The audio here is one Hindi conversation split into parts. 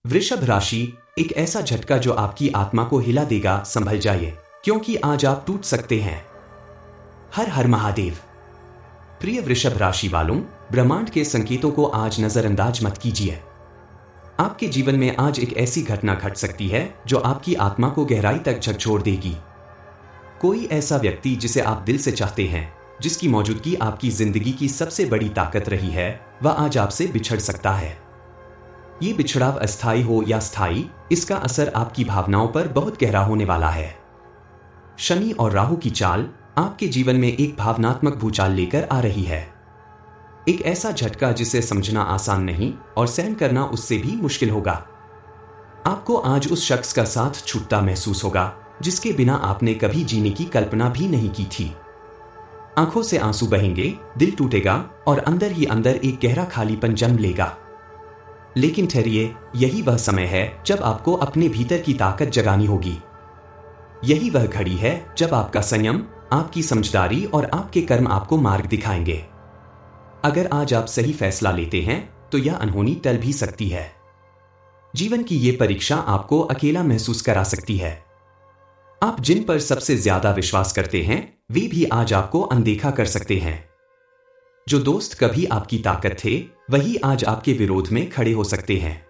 वृषभ राशि, एक ऐसा झटका जो आपकी आत्मा को हिला देगा। संभल जाइए, क्योंकि आज आप टूट सकते हैं। हर हर महादेव। प्रिय वृषभ राशि वालों, ब्रह्मांड के संकेतों को आज नजरअंदाज मत कीजिए। आपके जीवन में आज एक ऐसी घटना घट सकती है जो आपकी आत्मा को गहराई तक झकझोर देगी। कोई ऐसा व्यक्ति जिसे आप दिल से चाहते हैं, जिसकी मौजूदगी आपकी जिंदगी की सबसे बड़ी ताकत रही है, वह आज आपसे बिछड़ सकता है। ये बिछड़ाव अस्थायी हो या स्थायी, इसका असर आपकी भावनाओं पर बहुत गहरा होने वाला है। शनि और राहु की चाल आपके जीवन में एक भावनात्मक भूचाल लेकर आ रही है। एक ऐसा झटका जिसे समझना आसान नहीं और सहन करना उससे भी मुश्किल होगा। आपको आज उस शख्स का साथ छूटता महसूस होगा जिसके बिना आपने कभी जीने की कल्पना भी नहीं की थी। आंखों से आंसू बहेंगे, दिल टूटेगा और अंदर ही अंदर एक गहरा खालीपन जन्म लेगा। लेकिन ठहरिए, यही वह समय है जब आपको अपने भीतर की ताकत जगानी होगी। यही वह घड़ी है जब आपका संयम, आपकी समझदारी और आपके कर्म आपको मार्ग दिखाएंगे। अगर आज आप सही फैसला लेते हैं तो यह अनहोनी टल भी सकती है। जीवन की ये परीक्षा आपको अकेला महसूस करा सकती है। आप जिन पर सबसे ज्यादा विश्वास करते हैं वे भी आज आपको अनदेखा कर सकते हैं। जो दोस्त कभी आपकी ताकत थे, वही आज आपके विरोध में खड़े हो सकते हैं।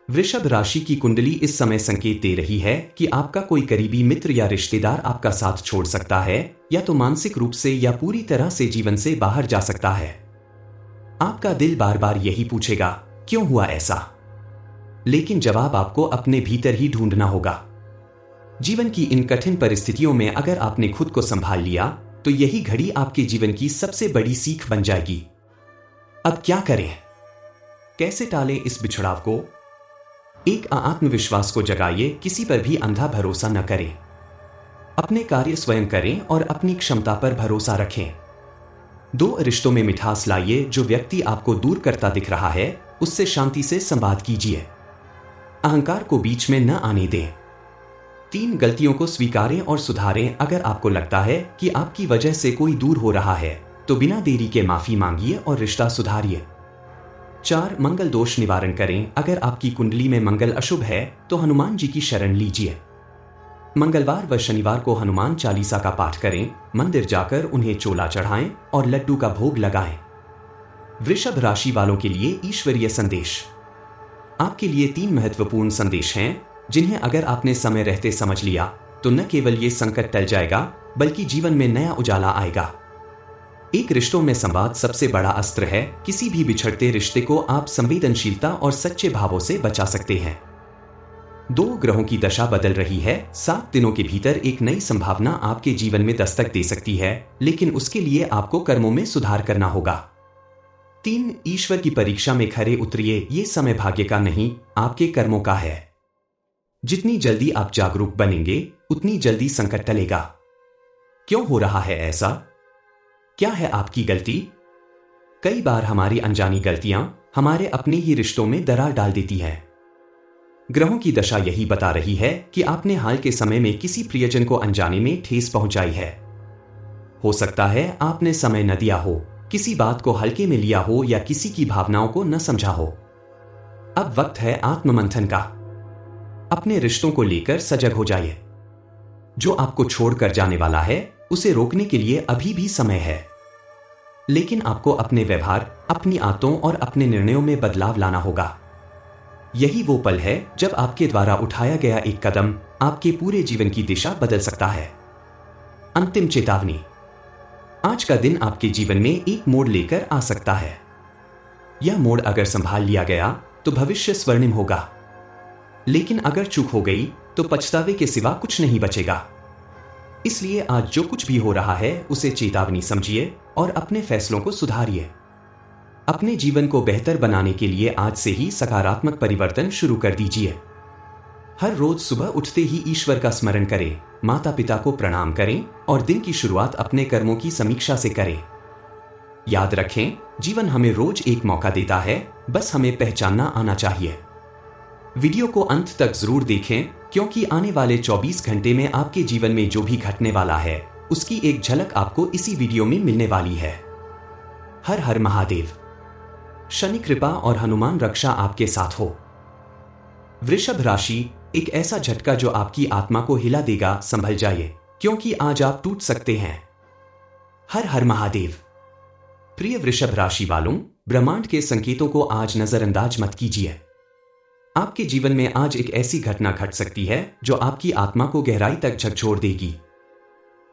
वृषभ राशि की कुंडली इस समय संकेत दे रही है कि आपका कोई करीबी मित्र या रिश्तेदार आपका साथ छोड़ सकता है, या तो मानसिक रूप से या पूरी तरह से जीवन से बाहर जा सकता है। आपका दिल बार बार यही पूछेगा, क्यों हुआ ऐसा? लेकिन जवाब आपको अपने भीतर ही ढूंढना होगा। जीवन की इन कठिन परिस्थितियों में अगर आपने खुद को संभाल लिया तो यही घड़ी आपके जीवन की सबसे बड़ी सीख बन जाएगी। अब क्या करें? कैसे टालें इस बिछड़ाव को? एक आत्मविश्वास को जगाइए, किसी पर भी अंधा भरोसा न करें। अपने कार्य स्वयं करें और अपनी क्षमता पर भरोसा रखें। दो रिश्तों में मिठास लाइए। जो व्यक्ति आपको दूर करता दिख रहा है, उससे शांति से संवाद कीजिए। अहंकार को बीच में न आने दें। 3 गलतियों को स्वीकारें और सुधारें। अगर आपको लगता है कि आपकी वजह से कोई दूर हो रहा है तो बिना देरी के माफी मांगिए और रिश्ता सुधारिए। 4 मंगल दोष निवारण करें। अगर आपकी कुंडली में मंगल अशुभ है तो हनुमान जी की शरण लीजिए। मंगलवार व शनिवार को हनुमान चालीसा का पाठ करें, मंदिर जाकर उन्हें चोला चढ़ाएं और लड्डू का भोग लगाएं। वृषभ राशि वालों के लिए ईश्वरीय संदेश। आपके लिए 3 महत्वपूर्ण संदेश हैं जिन्हें अगर आपने समय रहते समझ लिया तो न केवल ये संकट टल जाएगा बल्कि जीवन में नया उजाला आएगा। एक, रिश्तों में संवाद सबसे बड़ा अस्त्र है। किसी भी बिछड़ते रिश्ते को आप संवेदनशीलता और सच्चे भावों से बचा सकते हैं। 2, ग्रहों की दशा बदल रही है। 7 दिनों के भीतर एक नई संभावना आपके जीवन में दस्तक दे सकती है, लेकिन उसके लिए आपको कर्मों में सुधार करना होगा। 3, ईश्वर की परीक्षा में खरे उतरिए। ये समय भाग्य का नहीं, आपके कर्मों का है। जितनी जल्दी आप जागरूक बनेंगे उतनी जल्दी संकट टलेगा। क्यों हो रहा है ऐसा? क्या है आपकी गलती? कई बार हमारी अनजानी गलतियां हमारे अपने ही रिश्तों में दरार डाल देती हैं। ग्रहों की दशा यही बता रही है कि आपने हाल के समय में किसी प्रियजन को अनजाने में ठेस पहुंचाई है। हो सकता है आपने समय न दिया हो, किसी बात को हल्के में लिया हो या किसी की भावनाओं को न समझा हो। अब वक्त है आत्ममंथन का। अपने रिश्तों को लेकर सजग हो जाइए। जो आपको छोड़कर जाने वाला है उसे रोकने के लिए अभी भी समय है, लेकिन आपको अपने व्यवहार, अपनी आदतों और अपने निर्णयों में बदलाव लाना होगा। यही वो पल है जब आपके द्वारा उठाया गया एक कदम आपके पूरे जीवन की दिशा बदल सकता है। अंतिम चेतावनी, आज का दिन आपके जीवन में एक मोड़ लेकर आ सकता है। यह मोड़ अगर संभाल लिया गया तो भविष्य स्वर्णिम होगा, लेकिन अगर चूक हो गई तो पछतावे के सिवा कुछ नहीं बचेगा। इसलिए आज जो कुछ भी हो रहा है उसे चेतावनी समझिए और अपने फैसलों को सुधारिए। अपने जीवन को बेहतर बनाने के लिए आज से ही सकारात्मक परिवर्तन शुरू कर दीजिए। हर रोज सुबह उठते ही ईश्वर का स्मरण करें, माता पिता को प्रणाम करें और दिन की शुरुआत अपने कर्मों की समीक्षा से करें। याद रखें, जीवन हमें रोज एक मौका देता है, बस हमें पहचानना आना चाहिए। वीडियो को अंत तक जरूर देखें, क्योंकि आने वाले 24 घंटे में आपके जीवन में जो भी घटने वाला है उसकी एक झलक आपको इसी वीडियो में मिलने वाली है। हर हर महादेव। शनि कृपा और हनुमान रक्षा आपके साथ हो। वृषभ राशि, एक ऐसा झटका जो आपकी आत्मा को हिला देगा, संभल जाइए, क्योंकि आज आप टूट सकते हैं। हर हर महादेव। प्रिय वृषभ राशि वालों, ब्रह्मांड के संकेतों को आज नजरअंदाज मत कीजिए। आपके जीवन में आज एक ऐसी घटना घट सकती है जो आपकी आत्मा को गहराई तक झकझोर देगी।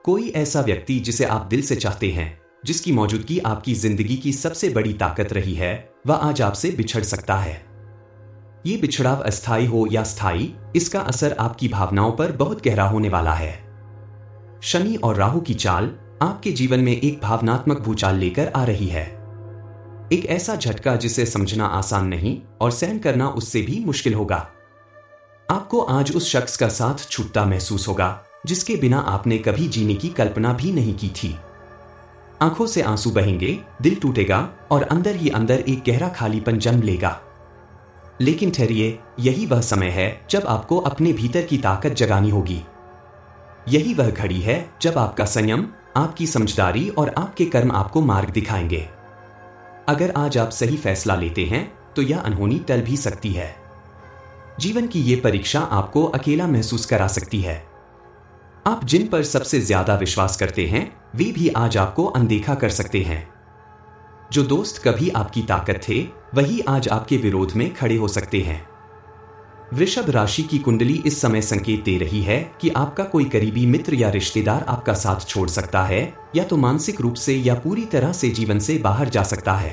कोई ऐसा व्यक्ति जिसे आप दिल से चाहते हैं, जिसकी मौजूदगी आपकी जिंदगी की सबसे बड़ी ताकत रही है, वह आज आपसे बिछड़ सकता है। ये बिछड़ाव अस्थायी हो या स्थायी, इसका असर आपकी भावनाओं पर बहुत गहरा होने वाला है। शनि और राहु की चाल आपके जीवन में एक भावनात्मक भूचाल लेकर आ रही है। एक ऐसा झटका जिसे समझना आसान नहीं और सहन करना उससे भी मुश्किल होगा। आपको आज उस शख्स का साथ छूटता महसूस होगा जिसके बिना आपने कभी जीने की कल्पना भी नहीं की थी। आंखों से आंसू बहेंगे, दिल टूटेगा और अंदर ही अंदर एक गहरा खालीपन जन्म लेगा। लेकिन ठहरिए, यही वह समय है जब आपको अपने भीतर की ताकत जगानी होगी। यही वह घड़ी है जब आपका संयम, आपकी समझदारी और आपके कर्म आपको मार्ग दिखाएंगे। अगर आज आप सही फैसला लेते हैं तो यह अनहोनी टल भी सकती है। जीवन की ये परीक्षा आपको अकेला महसूस करा सकती है। आप जिन पर सबसे ज्यादा विश्वास करते हैं वे भी आज आपको अनदेखा कर सकते हैं। जो दोस्त कभी आपकी ताकत थे वही आज आपके विरोध में खड़े हो सकते हैं। वृषभ राशि की कुंडली इस समय संकेत दे रही है कि आपका कोई करीबी मित्र या रिश्तेदार आपका साथ छोड़ सकता है, या तो मानसिक रूप से या पूरी तरह से जीवन से बाहर जा सकता है।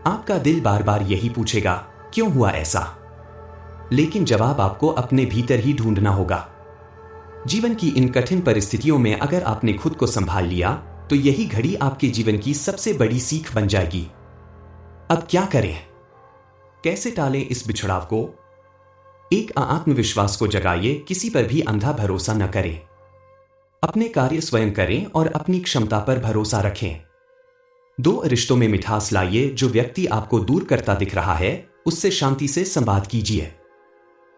आपका दिल बार बार यही पूछेगा, क्यों हुआ ऐसा? लेकिन जवाब आपको अपने भीतर ही ढूंढना होगा। जीवन की इन कठिन परिस्थितियों में अगर आपने खुद को संभाल लिया तो यही घड़ी आपके जीवन की सबसे बड़ी सीख बन जाएगी। अब क्या करें? कैसे टालें इस बिछड़ाव को? एक आत्मविश्वास को जगाइए, किसी पर भी अंधा भरोसा न करें। अपने कार्य स्वयं करें और अपनी क्षमता पर भरोसा रखें। दो रिश्तों में मिठास लाइए। जो व्यक्ति आपको दूर करता दिख रहा है उससे शांति से संवाद कीजिए।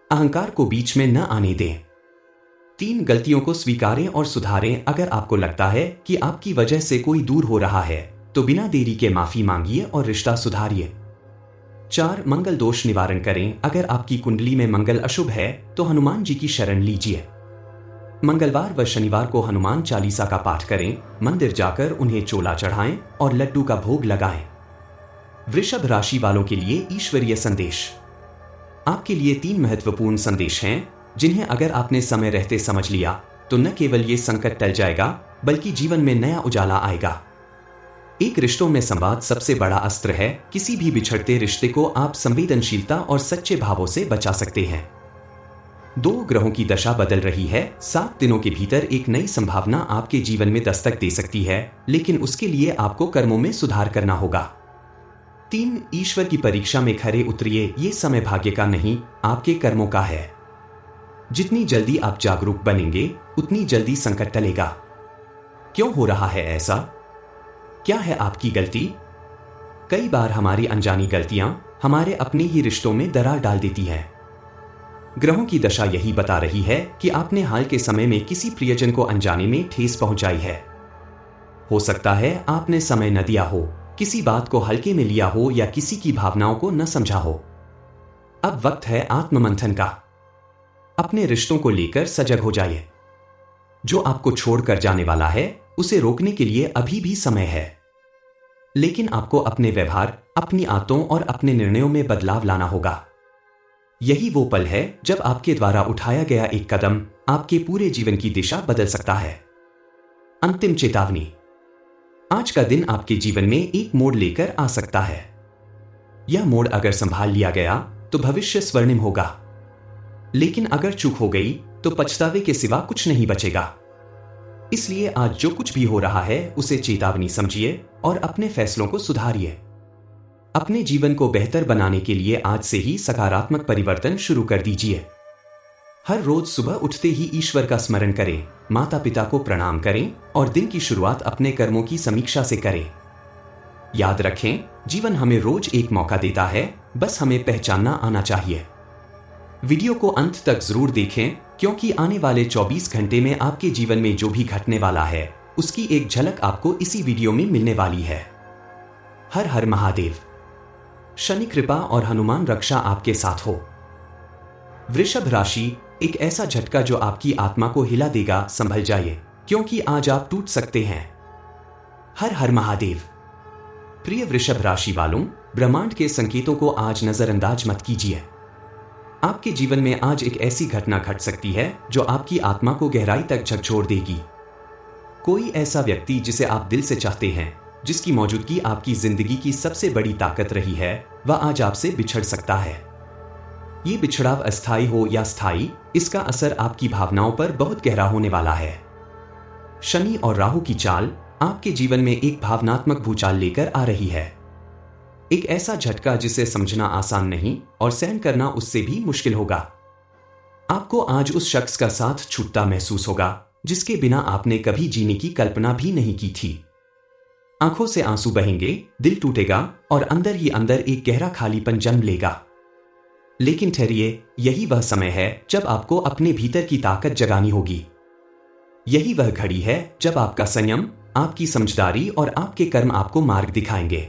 अहंकार को बीच में न आने दें। 3 गलतियों को स्वीकारें और सुधारें। अगर आपको लगता है कि आपकी वजह से कोई दूर हो रहा है तो बिना देरी के माफी मांगिए और रिश्ता सुधारिए। 4 मंगल दोष निवारण करें। अगर आपकी कुंडली में मंगल अशुभ है तो हनुमान जी की शरण लीजिए। मंगलवार व शनिवार को हनुमान चालीसा का पाठ करें, मंदिर जाकर उन्हें चोला चढ़ाएं और लड्डू का भोग लगाएं। वृषभ राशि वालों के लिए ईश्वरीय संदेश। आपके लिए 3 महत्वपूर्ण संदेश हैं जिन्हें अगर आपने समय रहते समझ लिया तो न केवल ये संकट टल जाएगा बल्कि जीवन में नया उजाला आएगा। एक, रिश्तों में संवाद सबसे बड़ा अस्त्र है। किसी भी बिछड़ते रिश्ते को आप संवेदनशीलता और सच्चे भावों से बचा सकते हैं। 2, ग्रहों की दशा बदल रही है। 7 दिनों के भीतर एक नई संभावना आपके जीवन में दस्तक दे सकती है, लेकिन उसके लिए आपको कर्मों में सुधार करना होगा। 3, ईश्वर की परीक्षा में खरे उतरिए। ये समय भाग्य का नहीं, आपके कर्मों का है। जितनी जल्दी आप जागरूक बनेंगे उतनी जल्दी संकट टलेगा। क्यों हो रहा है ऐसा? क्या है आपकी गलती? कई बार हमारी अनजानी गलतियां हमारे अपने ही रिश्तों में दरार डाल देती हैं। ग्रहों की दशा यही बता रही है कि आपने हाल के समय में किसी प्रियजन को अनजाने में ठेस पहुंचाई है। हो सकता है आपने समय न दिया हो, किसी बात को हल्के में लिया हो या किसी की भावनाओं को न समझा हो। अब वक्त है आत्ममंथन का। अपने रिश्तों को लेकर सजग हो जाइए। जो आपको छोड़कर जाने वाला है उसे रोकने के लिए अभी भी समय है, लेकिन आपको अपने व्यवहार, अपनी आदतों और अपने निर्णयों में बदलाव लाना होगा। यही वो पल है जब आपके द्वारा उठाया गया एक कदम आपके पूरे जीवन की दिशा बदल सकता है। अंतिम चेतावनी, आज का दिन आपके जीवन में एक मोड़ लेकर आ सकता है। यह मोड़ अगर संभाल लिया गया तो भविष्य स्वर्णिम होगा, लेकिन अगर चूक हो गई तो पछतावे के सिवा कुछ नहीं बचेगा। इसलिए आज जो कुछ भी हो रहा है उसे चेतावनी समझिए और अपने फैसलों को सुधारिए। अपने जीवन को बेहतर बनाने के लिए आज से ही सकारात्मक परिवर्तन शुरू कर दीजिए। हर रोज सुबह उठते ही ईश्वर का स्मरण करें, माता पिता को प्रणाम करें और दिन की शुरुआत अपने कर्मों की समीक्षा से करें। याद रखें, जीवन हमें रोज एक मौका देता है, बस हमें पहचानना आना चाहिए। वीडियो को अंत तक जरूर देखें, क्योंकि आने वाले 24 घंटे में आपके जीवन में जो भी घटने वाला है उसकी एक झलक आपको इसी वीडियो में मिलने वाली है। हर हर महादेव। शनि कृपा और हनुमान रक्षा आपके साथ हो। वृषभ राशि, एक ऐसा झटका जो आपकी आत्मा को हिला देगा, संभल जाइए, क्योंकि आज आप टूट सकते हैं। हर हर महादेव। प्रिय वृषभ राशि वालों, ब्रह्मांड के संकेतों को आज नजरअंदाज मत कीजिए। आपके जीवन में आज एक ऐसी घटना घट सकती है जो आपकी आत्मा को गहराई तक झकझोर देगी। कोई ऐसा व्यक्ति जिसे आप दिल से चाहते हैं, जिसकी मौजूदगी आपकी जिंदगी की सबसे बड़ी ताकत रही है, वह आज आपसे बिछड़ सकता है। ये बिछड़ाव अस्थायी हो या स्थायी, इसका असर आपकी भावनाओं पर बहुत गहरा होने वाला है। शनि और राहु की चाल आपके जीवन में एक भावनात्मक भूचाल लेकर आ रही है। एक ऐसा झटका जिसे समझना आसान नहीं और सहन करना उससे भी मुश्किल होगा। आपको आज उस शख्स का साथ छूटता महसूस होगा जिसके बिना आपने कभी जीने की कल्पना भी नहीं की थी। आंखों से आंसू बहेंगे, दिल टूटेगा और अंदर ही अंदर एक गहरा खालीपन जन्म लेगा। लेकिन ठहरिए, यही वह समय है जब आपको अपने भीतर की ताकत जगानी होगी। यही वह घड़ी है जब आपका संयम, आपकी समझदारी और आपके कर्म आपको मार्ग दिखाएंगे।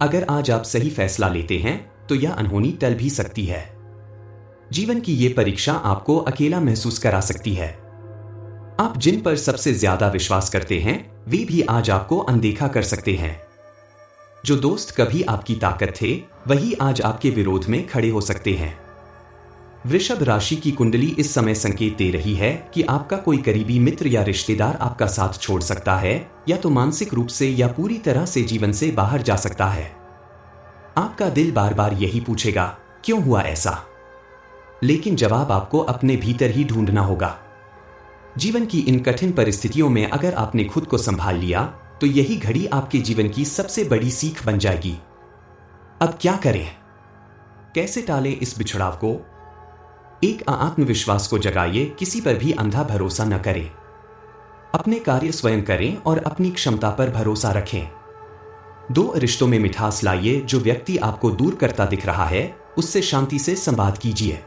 अगर आज आप सही फैसला लेते हैं तो यह अनहोनी टल भी सकती है। जीवन की यह परीक्षा आपको अकेला महसूस करा सकती है। आप जिन पर सबसे ज्यादा विश्वास करते हैं वे भी आज आपको अनदेखा कर सकते हैं। जो दोस्त कभी आपकी ताकत थे, वही आज आपके विरोध में खड़े हो सकते हैं। वृषभ राशि की कुंडली इस समय संकेत दे रही है कि आपका कोई करीबी मित्र या रिश्तेदार आपका साथ छोड़ सकता है, या तो मानसिक रूप से या पूरी तरह से जीवन से बाहर जा सकता है। आपका दिल बार बार यही पूछेगा, क्यों हुआ ऐसा? लेकिन जवाब आपको अपने भीतर ही ढूंढना होगा। जीवन की इन कठिन परिस्थितियों में अगर आपने खुद को संभाल लिया तो यही घड़ी आपके जीवन की सबसे बड़ी सीख बन जाएगी। अब क्या करें? कैसे टालें इस बिछड़ाव को? एक आत्मविश्वास को जगाइए, किसी पर भी अंधा भरोसा न करें। अपने कार्य स्वयं करें और अपनी क्षमता पर भरोसा रखें। दो रिश्तों में मिठास लाइए। जो व्यक्ति आपको दूर करता दिख रहा है, उससे शांति से संवाद कीजिए।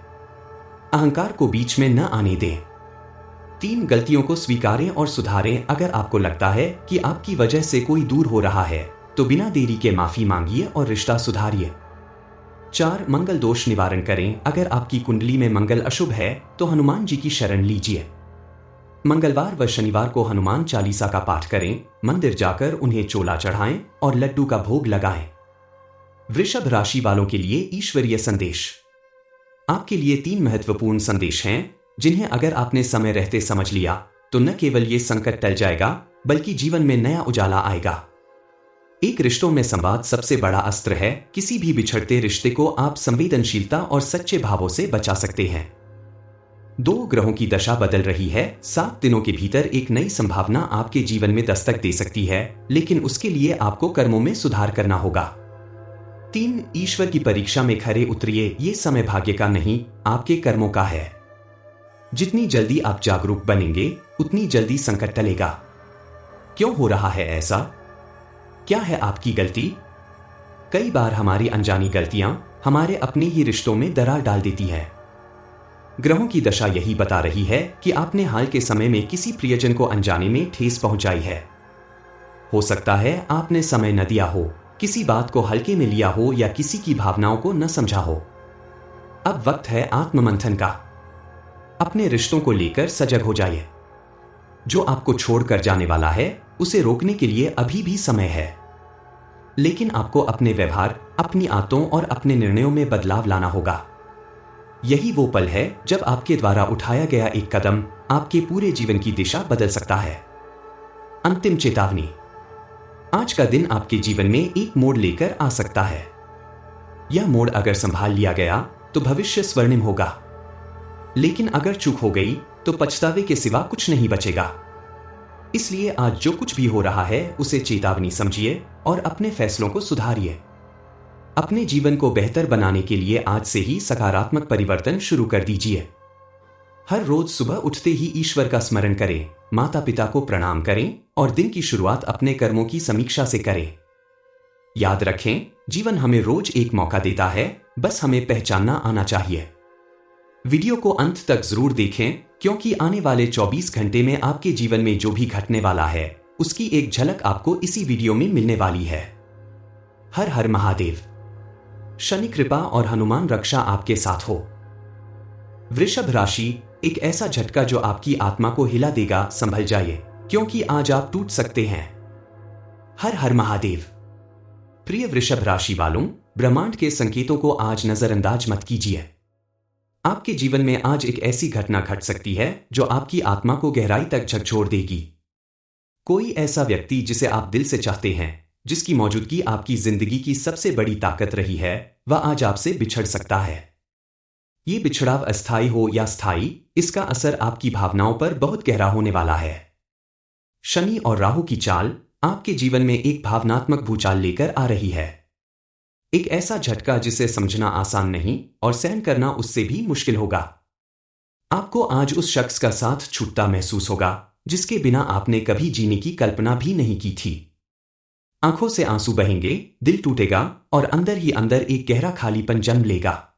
अहंकार को बीच में न आने दें। 3 गलतियों को स्वीकारें और सुधारें। अगर आपको लगता है कि आपकी वजह से कोई दूर हो रहा है तो बिना देरी के माफी मांगिए और रिश्ता सुधारिए। 4 मंगल दोष निवारण करें। अगर आपकी कुंडली में मंगल अशुभ है तो हनुमान जी की शरण लीजिए। मंगलवार व शनिवार को हनुमान चालीसा का पाठ करें। मंदिर जाकर उन्हें चोला चढ़ाएं और लड्डू का भोग लगाएं। वृषभ राशि वालों के लिए ईश्वरीय संदेश। आपके लिए 3 महत्वपूर्ण संदेश हैं जिन्हें अगर आपने समय रहते समझ लिया तो न केवल ये संकट टल जाएगा बल्कि जीवन में नया उजाला आएगा। एक, रिश्तों में संवाद सबसे बड़ा अस्त्र है। किसी भी बिछड़ते रिश्ते को आप संवेदनशीलता और सच्चे भावों से बचा सकते हैं। 2, ग्रहों की दशा बदल रही है। 7 दिनों के भीतर एक नई संभावना आपके जीवन में दस्तक दे सकती है, लेकिन उसके लिए आपको कर्मों में सुधार करना होगा। 3, ईश्वर की परीक्षा में खरे उतरिए। ये समय भाग्य का नहीं, आपके कर्मों का है। जितनी जल्दी आप जागरूक बनेंगे उतनी जल्दी संकट टलेगा। क्यों हो रहा है ऐसा? क्या है आपकी गलती? कई बार हमारी अनजानी गलतियां हमारे अपने ही रिश्तों में दरार डाल देती हैं। ग्रहों की दशा यही बता रही है कि आपने हाल के समय में किसी प्रियजन को अनजाने में ठेस पहुंचाई है। हो सकता है आपने समय न दिया हो, किसी बात को हल्के में लिया हो या किसी की भावनाओं को न समझा हो। अब वक्त है आत्ममंथन का। अपने रिश्तों को लेकर सजग हो जाइए। जो आपको छोड़कर जाने वाला है उसे रोकने के लिए अभी भी समय है, लेकिन आपको अपने व्यवहार, अपनी आदतों और अपने निर्णयों में बदलाव लाना होगा। यही वो पल है जब आपके द्वारा उठाया गया एक कदम आपके पूरे जीवन की दिशा बदल सकता है। अंतिम चेतावनी, आज का दिन आपके जीवन में एक मोड़ लेकर आ सकता है। यह मोड़ अगर संभाल लिया गया तो भविष्य स्वर्णिम होगा, लेकिन अगर चूक हो गई तो पछतावे के सिवा कुछ नहीं बचेगा। इसलिए आज जो कुछ भी हो रहा है उसे चेतावनी समझिए और अपने फैसलों को सुधारिए। अपने जीवन को बेहतर बनाने के लिए आज से ही सकारात्मक परिवर्तन शुरू कर दीजिए। हर रोज सुबह उठते ही ईश्वर का स्मरण करें, माता पिता को प्रणाम करें और दिन की शुरुआत अपने कर्मों की समीक्षा से करें। याद रखें, जीवन हमें रोज एक मौका देता है, बस हमें पहचानना आना चाहिए। वीडियो को अंत तक जरूर देखें, क्योंकि आने वाले 24 घंटे में आपके जीवन में जो भी घटने वाला है उसकी एक झलक आपको इसी वीडियो में मिलने वाली है। हर हर महादेव। शनि कृपा और हनुमान रक्षा आपके साथ हो। वृषभ राशि, एक ऐसा झटका जो आपकी आत्मा को हिला देगा, संभल जाइए, क्योंकि आज आप टूट सकते हैं। हर हर महादेव। प्रिय वृषभ राशि वालों, ब्रह्मांड के संकेतों को आज नजरअंदाज मत कीजिए। आपके जीवन में आज एक ऐसी घटना घट सकती है जो आपकी आत्मा को गहराई तक झकझोर देगी। कोई ऐसा व्यक्ति जिसे आप दिल से चाहते हैं, जिसकी मौजूदगी आपकी जिंदगी की सबसे बड़ी ताकत रही है, वह आज आपसे बिछड़ सकता है। ये बिछड़ाव अस्थायी हो या स्थायी, इसका असर आपकी भावनाओं पर बहुत गहरा होने वाला है। शनि और राहु की चाल आपके जीवन में एक भावनात्मक भूचाल लेकर आ रही है। एक ऐसा झटका जिसे समझना आसान नहीं और सहन करना उससे भी मुश्किल होगा। आपको आज उस शख्स का साथ छूटता महसूस होगा जिसके बिना आपने कभी जीने की कल्पना भी नहीं की थी। आंखों से आंसू बहेंगे, दिल टूटेगा और अंदर ही अंदर एक गहरा खालीपन जन्म लेगा।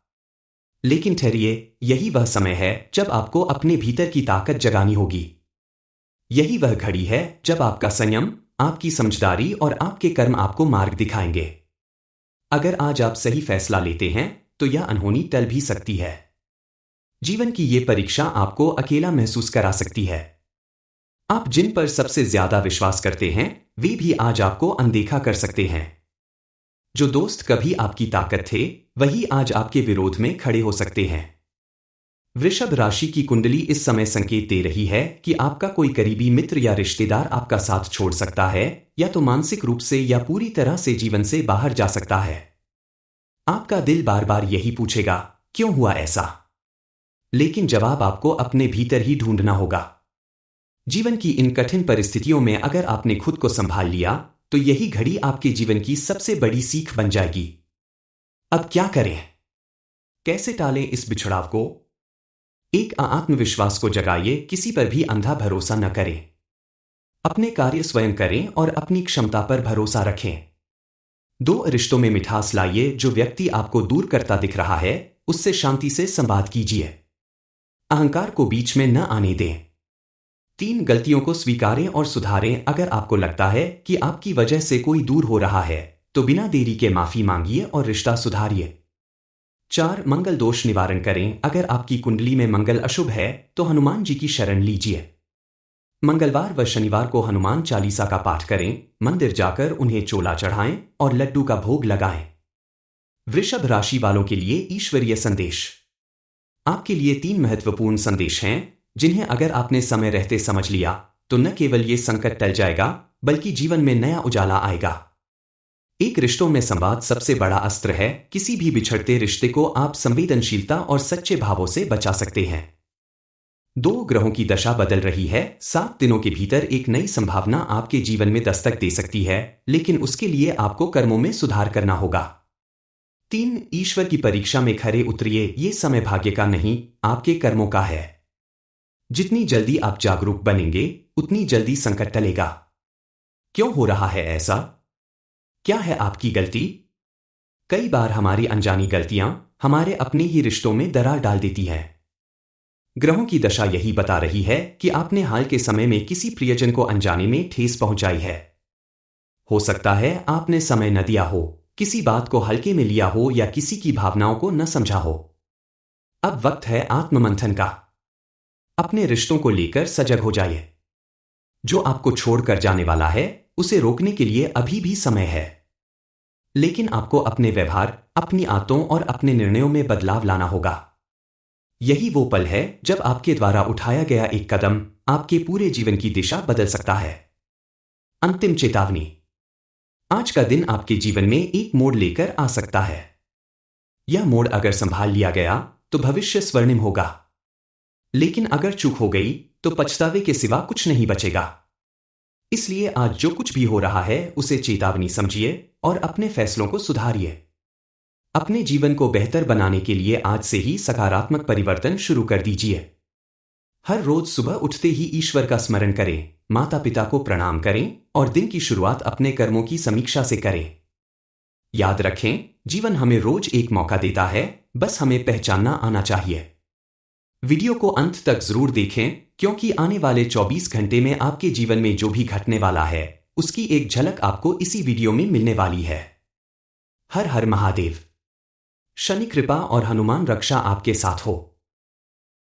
लेकिन ठहरिए, यही वह समय है जब आपको अपने भीतर की ताकत जगानी होगी। यही वह घड़ी है जब आपका संयम, आपकी समझदारी और आपके कर्म आपको मार्ग दिखाएंगे। अगर आज आप सही फैसला लेते हैं तो यह अनहोनी टल भी सकती है। जीवन की ये परीक्षा आपको अकेला महसूस करा सकती है। आप जिन पर सबसे ज्यादा विश्वास करते हैं वे भी आज आपको अनदेखा कर सकते हैं। जो दोस्त कभी आपकी ताकत थे वही आज आपके विरोध में खड़े हो सकते हैं। वृषभ राशि की कुंडली इस समय संकेत दे रही है कि आपका कोई करीबी मित्र या रिश्तेदार आपका साथ छोड़ सकता है, या तो मानसिक रूप से या पूरी तरह से जीवन से बाहर जा सकता है। आपका दिल बार बार यही पूछेगा, क्यों हुआ ऐसा? लेकिन जवाब आपको अपने भीतर ही ढूंढना होगा। जीवन की इन कठिन परिस्थितियों में अगर आपने खुद को संभाल लिया तो यही घड़ी आपके जीवन की सबसे बड़ी सीख बन जाएगी। अब क्या करें? कैसे टालें इस बिछड़ाव को? एक आत्मविश्वास को जगाइए, किसी पर भी अंधा भरोसा न करें। अपने कार्य स्वयं करें और अपनी क्षमता पर भरोसा रखें। दो रिश्तों में मिठास लाइए। जो व्यक्ति आपको दूर करता दिख रहा है उससे शांति से संवाद कीजिए। अहंकार को बीच में न आने दें। 3 गलतियों को स्वीकारें और सुधारें। अगर आपको लगता है कि आपकी वजह से कोई दूर हो रहा है तो बिना देरी के माफी मांगिए और रिश्ता सुधारिए। 4 मंगल दोष निवारण करें। अगर आपकी कुंडली में मंगल अशुभ है तो हनुमान जी की शरण लीजिए। मंगलवार व शनिवार को हनुमान चालीसा का पाठ करें, मंदिर जाकर उन्हें चोला चढ़ाएं और लड्डू का भोग लगाएं। वृषभ राशि वालों के लिए ईश्वरीय संदेश। आपके लिए 3 महत्वपूर्ण संदेश हैं जिन्हें अगर आपने समय रहते समझ लिया तो न केवल ये संकट टल जाएगा बल्कि जीवन में नया उजाला आएगा। एक, रिश्तों में संवाद सबसे बड़ा अस्त्र है। किसी भी बिछड़ते रिश्ते को आप संवेदनशीलता और सच्चे भावों से बचा सकते हैं। 2, ग्रहों की दशा बदल रही है। 7 दिनों के भीतर एक नई संभावना आपके जीवन में दस्तक दे सकती है, लेकिन उसके लिए आपको कर्मों में सुधार करना होगा। 3, ईश्वर की परीक्षा में खरे उतरिए। ये समय भाग्य का नहीं, आपके कर्मों का है। जितनी जल्दी आप जागरूक बनेंगे उतनी जल्दी संकट टलेगा। क्यों हो रहा है ऐसा? क्या है आपकी गलती? कई बार हमारी अनजानी गलतियां हमारे अपने ही रिश्तों में दरार डाल देती हैं। ग्रहों की दशा यही बता रही है कि आपने हाल के समय में किसी प्रियजन को अनजाने में ठेस पहुंचाई है। हो सकता है आपने समय न दिया हो, किसी बात को हल्के में लिया हो या किसी की भावनाओं को न समझा हो। अब वक्त है आत्ममंथन का। अपने रिश्तों को लेकर सजग हो जाइए। जो आपको छोड़कर जाने वाला है उसे रोकने के लिए अभी भी समय है, लेकिन आपको अपने व्यवहार, अपनी आदतों और अपने निर्णयों में बदलाव लाना होगा। यही वो पल है जब आपके द्वारा उठाया गया एक कदम आपके पूरे जीवन की दिशा बदल सकता है। अंतिम चेतावनी, आज का दिन आपके जीवन में एक मोड़ लेकर आ सकता है। यह मोड़ अगर संभाल लिया गया तो भविष्य स्वर्णिम होगा, लेकिन अगर चूक हो गई तो पछतावे के सिवा कुछ नहीं बचेगा। इसलिए आज जो कुछ भी हो रहा है उसे चेतावनी समझिए और अपने फैसलों को सुधारिए। अपने जीवन को बेहतर बनाने के लिए आज से ही सकारात्मक परिवर्तन शुरू कर दीजिए। हर रोज सुबह उठते ही ईश्वर का स्मरण करें, माता पिता को प्रणाम करें और दिन की शुरुआत अपने कर्मों की समीक्षा से करें। याद रखें, जीवन हमें रोज एक मौका देता है, बस हमें पहचानना आना चाहिए। वीडियो को अंत तक जरूर देखें क्योंकि आने वाले 24 घंटे में आपके जीवन में जो भी घटने वाला है उसकी एक झलक आपको इसी वीडियो में मिलने वाली है। हर हर महादेव। शनि कृपा और हनुमान रक्षा आपके साथ हो।